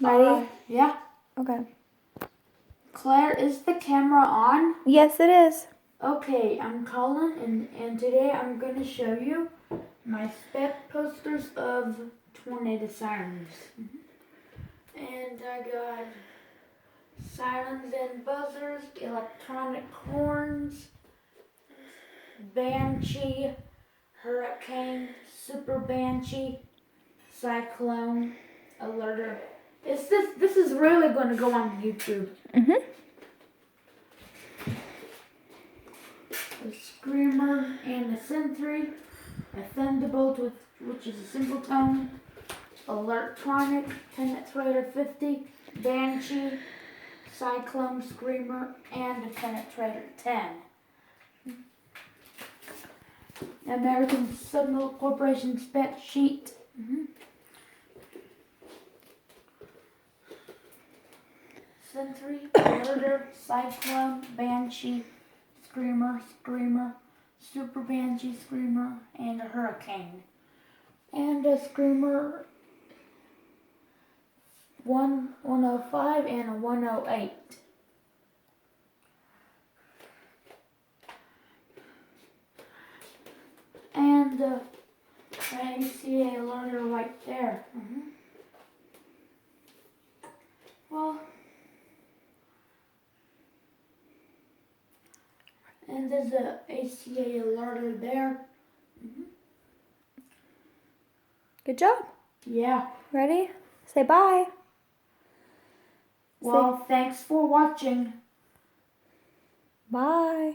Ready? Yeah. Okay. Claire, is the camera on? Yes, it is. Okay, I'm Collin, and today I'm going to show you my spec posters of tornado sirens. And I got sirens and buzzers, electronic horns, banshee, hurricane, super banshee, cyclone, alerter. This is really going to go on YouTube. A screamer and a sentry, a thunderbolt which is a single tone, electronic, penetrator 50, banshee, cyclone, screamer, and a penetrator 10. American Signal Corporation spec sheet. Sentry, alerter, cyclone, banshee, screamer, super banshee, screamer, and a hurricane. And a screamer 105 and a 108. And the ACA alerter right there. Well, and there's a ACA alerter there. Good job. Yeah. Ready? Say bye. Well, thanks for watching. Bye.